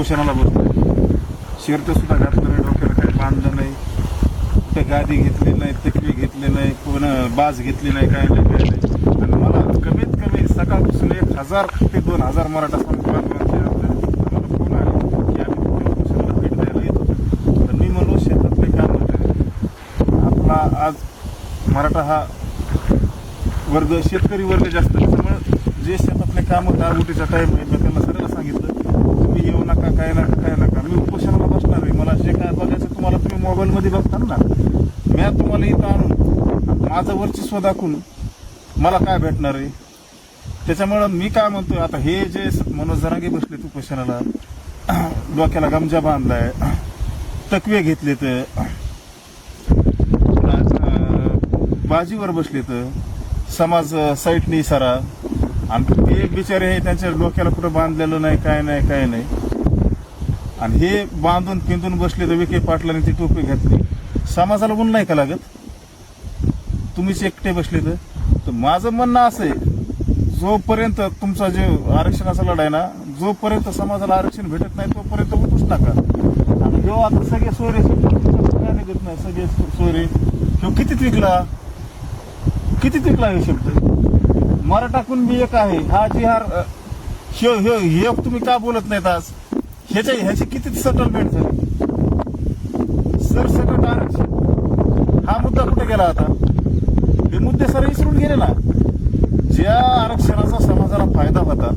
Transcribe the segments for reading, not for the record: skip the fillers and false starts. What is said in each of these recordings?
उपोषणाला बसलो. शर्ट सुद्धा घातलं नाही, डोक्याला काही बांधलं नाही, कुठे गादी घेतली नाही, तकवी घेतली नाही, कोण बाज घेतली नाही, काय नाही काय नाही. आणि मला कमीत कमी सकाळपासून 1000 ते 2000 मराठा बांधवांचे आम्हाला फोन आले की आम्ही तुमच्या उपोषणाला भेट द्यायला येतो. तर मी म्हणलो शेतातले काम होते आपला. आज मराठा हा वर्ग शेतकरी वर्ग जास्त, त्याच्यामुळे जे शेतातले काम होतं आगोटीचा टाईम आहे, मी त्यांना सरळ सांगितलं तुम्ही येऊ नका, काय नका, मी उपोषणाला बसणार आहे. मला जे काय बघायचं तुम्हाला तुम्ही मोबाईलमध्ये बघता ना, मी तुम्हाला इथं आणून माझं वर्चस्व दाखवून मला काय भेटणार आहे. त्याच्यामुळं मी काय म्हणतोय, आता हे जे मनोज जरांगे बसले उपोषणाला, डोक्याला गमजा बांधलाय, तकवे घेतले, तर बाजीवर बसले, तर समाज साईटनी सारा, आणि ते बिचारे त्यांच्या डोक्याला कुठं बांधलेलं नाही, काय नाही. आणि हे बांधून पिंधून बसले, तर विखे पाटलांनी ती टोपी घातली. समाजाला ऊन नाही का लागत? तुम्हीच एकटे बसले. तर माझं म्हणणं असं आहे, जोपर्यंत तुमचा जे आरक्षणाचा लढाई ना, जोपर्यंत समाजाला आरक्षण भेटत नाही तोपर्यंत उठूच नका. आणि जेव्हा आता सगळे सोयरे काय निघत नाही, सगळे सोयरे कितीत विकला हे शब्द. मराठा कुणबी एक आहे, हा जिहार हे तुम्ही का बोलत नाहीत आज? ह्याची किती सेटलमेंट झाली? सरसकट आरक्षण हा मुद्दा कुठे गेला? आता हे मुद्दे सर विसरून गेले ना. ज्या आरक्षणाचा समाजाला फायदा होता,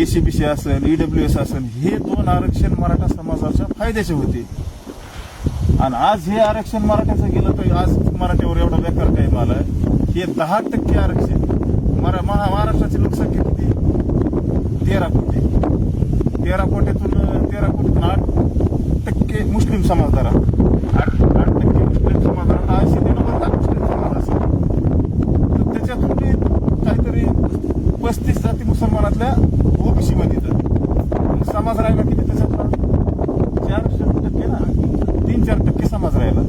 एसीबीसी असेल, ईडब्ल्यूएस असेल, हे 2 आरक्षण मराठा समाजाच्या फायद्याचे होते. आणि आज हे आरक्षण मराठ्याचं गेलं, तर आज मराठ्यावर एवढा बेकार काही माल आहे. हे 10% आरक्षण. महाराष्ट्राची लोकसंख्या किती? 13 कोटी. 13 कोटीतून 8% मुस्लिम समाज धरा. 8% मुस्लिम समाज धरा. 80 ते 90 मुस्लिम समाज असेल, तर त्याच्यातून काहीतरी 35 जाती मुसलमानातल्या ओबीसी मध्ये तर समाज राहिला किती? त्याच्यातला 4% ना, 3-4% समाज राहिला.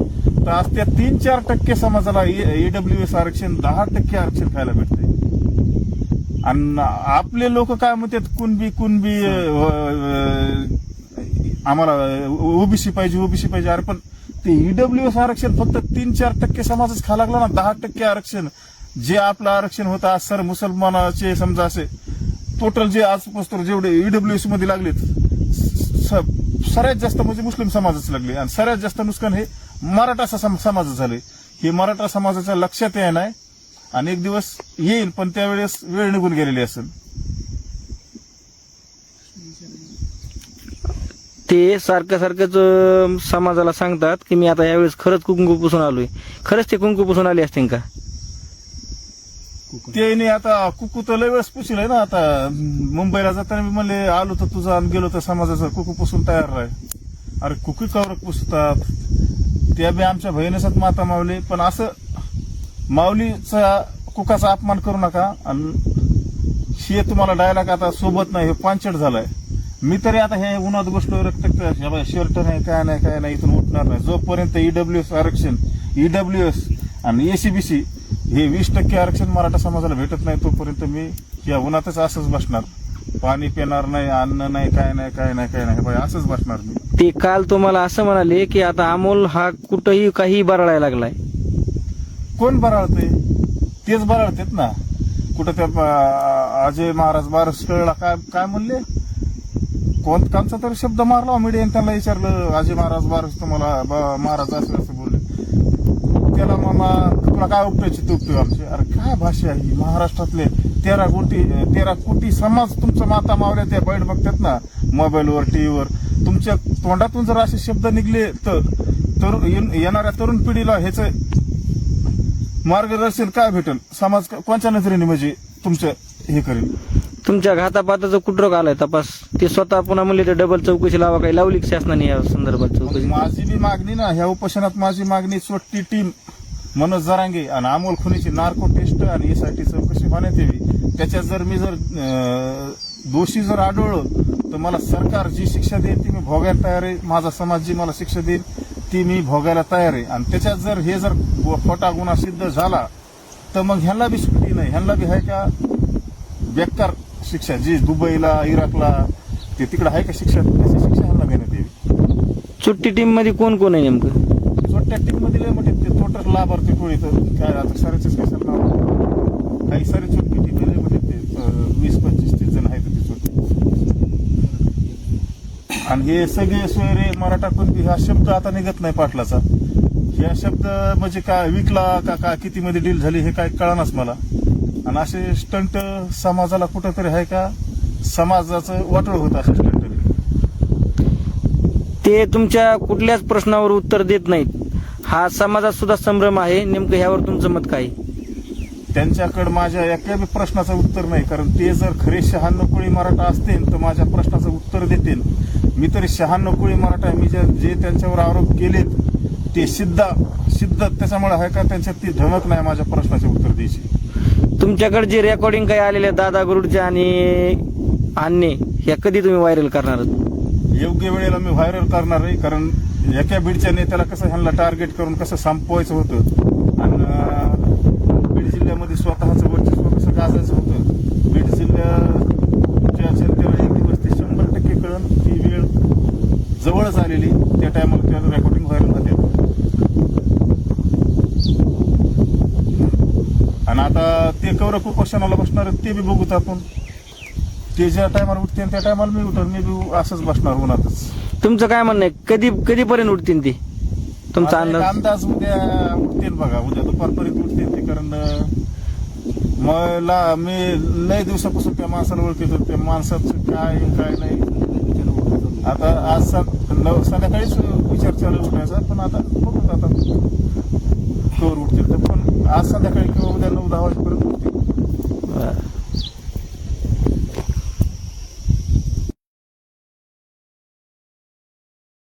तर आज त्या 3-4% समाजाला ईडब्ल्यूएस आरक्षण 10% आरक्षण खायला भेटते. आणि आपले लोक काय म्हणतात, कुणबी आम्हाला ओबीसी पाहिजे. अरे पण ते ईडब्ल्यूएस आरक्षण फक्त 3-4% समाजच खायला लागला ना. 10% आरक्षण जे आपलं आरक्षण होतं, आज सर मुसलमानाचे समजा असे टोटल जे आजपासून जेवढे ईडब्ल्यूएस मध्ये लागलेत, सगळ्यात जास्त म्हणजे मुस्लिम समाजच लागले. आणि सगळ्यात जास्त नुकसान हे मराठा समाजाचं झाले. हे मराठा समाजाच्या लक्षात येणार नाही, आणि एक दिवस येईल, पण त्यावेळेस वेळ निघून गेलेली असेल. ते सारखंच समाजाला सांगतात की मी आता यावेळेस खरंच कुंकू पुसून आलोय. खरंच ते कुंकू पुसून आले असतील का? ते नाही, आता कुकू तर लय वेळेस पुशील ना. आता मुंबईला जाताना मी म्हणले आलो तर तुझा, आणि गेलो तर समाजाचा कुकू पुसून तयार राह. अरे कुकी कवर पुसतात, त्या बी आमच्या बहिणीसात माता मावली. पण असं माऊलीचा कुकाचा अपमान करू नका. आणि हे तुम्हाला डायलॉग आता सोबत नाही, हे पांचट झालाय. मी तरी आता हे उन्हात बसलो, रक्त शर्ट नाही, काय नाही, इथून उठणार नाही जोपर्यंत ईडब्ल्यूएस आरक्षण, ईडब्ल्यूएस आणि एसीबीसी हे 20% आरक्षण मराठा समाजाला भेटत नाही तोपर्यंत मी या उन्हातच असंच बसणार. पाणी पिणार नाही, अन्न नाही, काय नाही, बाई असंच बसणार मी. ते काल तुम्हाला असं म्हणाले की आता अमोल हा कुठंही काही बरळायला लागलाय. कोण बराळते? तेच बराळतेत ना. कुठं त्या अजय महाराज महाराष्ट्राला काय म्हणले, कोणता तरी शब्द मारला मीडियाने. त्यांना विचारलं अजय महाराज तुम्हाला महाराज असं बोलले. त्याला मामा तुला काय उपयोगाची उपयोग आमची? अरे काय भाषा ही? महाराष्ट्रातले 13 कोटी समाज तुमचं माता मावल्या त्या बैठ बघतात ना मोबाईलवर, टीव्हीवर. तुमच्या तोंडातून जर असे शब्द निघले तर येणाऱ्या तरुण पिढीला ह्याच मार्गदर्शन काय भेटेल? समाज कोणत्या नजरेने म्हणजे तुमचं हे करेल? तुमच्या घातापाताचं कुठं आलाय तपास? ते स्वतः पुन्हा म्हणले तर डबल चौकशी लावा. काही लावली शासनाने या संदर्भात चौकशी? माझी बी मागणी ना, ह्या उपोषणात माझी मागणी स्वतःची टीम मनोज जरांगे आणि अमोल खुनीची नार्को टेस्ट आणि एसआयटी चौकशी होण्यात यावी. त्याच्यात जर मी दोषी जर आढळलो तर मला सरकार जी शिक्षा देईल ती मी भोगायला तयार आहे. माझा समाज जी मला शिक्षा देईल ती मी भोगायला तयार आहे. आणि त्याच्यात जर खोटा गुन्हा सिद्ध झाला तर मग ह्यांना बी सुट्टी नाही. ह्यांना बी आहे का बेकार शिक्षा, जी दुबईला, इराकला ते तिकडे आहे का शिक्षा त्याची शिक्षा ह्यांना देण्यात यावी. सुट्टी टीम मध्ये कोण कोण आहे नेमकं? छोट्या टीम मध्ये लय मोठे ते टोटल लाभार्थी टोळी तर काय आता सारेच कशाला नाव काही सारे छोटी टीम लय मोठे ते 20-25-30 जण आहेत ते छोटे. आणि हे सगळे सोयरे मराठा कुणबी हा शब्द आता निघत नाही पाटलाचा. हा शब्द म्हणजे काय विकला का किती मध्ये डील झाली हे काय कळनाच मला. आणि असे स्टंट समाजाला कुठंतरी आहे का समाजाचं वाटोळ होतं असे स्टंट. ते तुमच्या कुठल्याच प्रश्नावर उत्तर देत नाहीत, हा समाजात सुद्धा संभ्रम आहे. नेमकं ह्यावर तुमचं मत काय? त्यांच्याकडे माझ्या एका बी प्रश्नाचं उत्तर नाही. कारण ते जर खरे 96 कोळी मराठा असतील तर माझ्या प्रश्नाचं उत्तर देतील. मी तरी 96 कोळी मराठा आहे. मी जे त्यांच्यावर आरोप केलेत ते सिद्ध त्याच्यामुळे आहे का त्यांच्यात ती धमक नाही माझ्या प्रश्नाचे उत्तर द्यायची. तुमच्याकडे जे रेकॉर्डिंग काही आलेल्या दादा गुरुडच्या आणि अन्य ह्या कधी तुम्ही व्हायरल करणार आहात? योग्य वेळेला मी व्हायरल करणार आहे. कारण एका बीडच्या नेत्याला कसं ह्यांना टार्गेट करून कसं संपवायचं होतं आणि बीड जिल्ह्यामध्ये स्वतःचं वर्चस्व कसं गाजायचं होतं. बीड जिल्ह्याच्या जनतेला एक दिवस ते 100% कळून ती वेळ जवळच आलेली. त्या टायमाला त्या रेकॉर्डिंग व्हायरल होते. आणि आता ते कवर कुपोषणाला बसणार आहेत ते बी बघूत आपण. ते ज्या टायमाला उठते त्या टायमाला मी उठत मी बी असंच बसणार उन्हातच. तुमचं काय म्हणणं आहे? कधीपर्यंत उठतील ते? तुमचा आता एक अंदाज? अंदाज उद्या उठतील बघा. उद्या दुपारपर्यंत उठतील ते. कारण मला मी लय दिवसापासून त्या माणसाला ओळखतो. त्या माणसाचं काय नाही. आता आज संध्याकाळीच विचार चालू उठायचा. पण आता बघू आता कवर उठतील तर. पण आज संध्याकाळी किंवा उद्या 9-10 वाजेपर्यंत उठतील.